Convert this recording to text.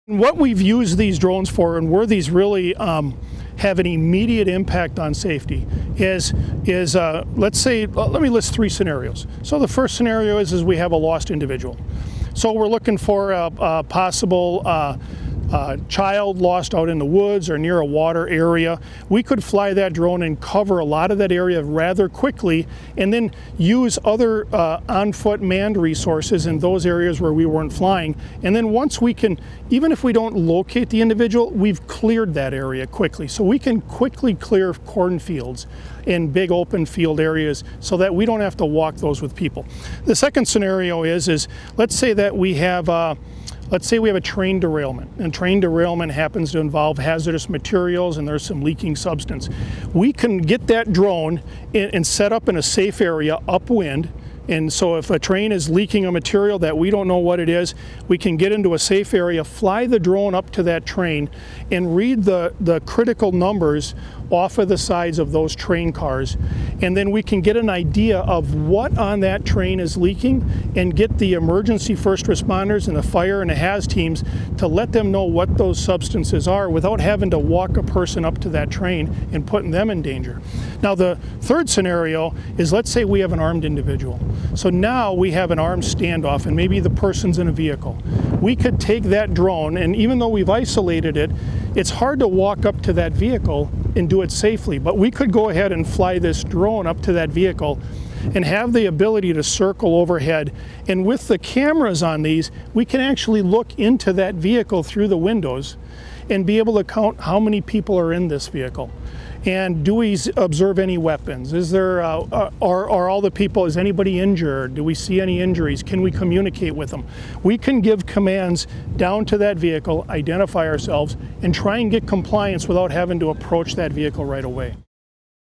What we've used these drones for, and where these really have an immediate impact on safety, is let's say, let me list three scenarios. So the first scenario is we have a lost individual. So we're looking for a possible child lost out in the woods or near a water area. We could fly that drone and cover a lot of that area rather quickly, and then use other on-foot manned resources in those areas where we weren't flying. And then once we can, even if we don't locate the individual, we've cleared that area quickly. So we can quickly clear cornfields in big open field areas so that we don't have to walk those with people. The second scenario is let's say that we have let's say we have a train derailment, and train derailment happens to involve hazardous materials and there's some leaking substance. We can get that drone and set up in a safe area upwind. And so if a train is leaking a material that we don't know what it is, we can get into a safe area, fly the drone up to that train, and read the critical numbers off of the sides of those train cars. And then we can get an idea of what on that train is leaking and get the emergency first responders and the fire and the HAZ teams to let them know what those substances are without having to walk a person up to that train and putting them in danger. Now the third scenario is, let's say we have an armed individual. So now we have an armed standoff and maybe the person's in a vehicle. We could take that drone, and even though we've isolated it, it's hard to walk up to that vehicle and do it safely, but we could go ahead and fly this drone up to that vehicle and have the ability to circle overhead. And with the cameras on these, we can actually look into that vehicle through the windows and be able to count how many people are in this vehicle. And do we observe any weapons? Is there, are all the people, is anybody injured? Do we see any injuries? Can we communicate with them? We can give commands down to that vehicle, identify ourselves, and try and get compliance without having to approach that vehicle right away.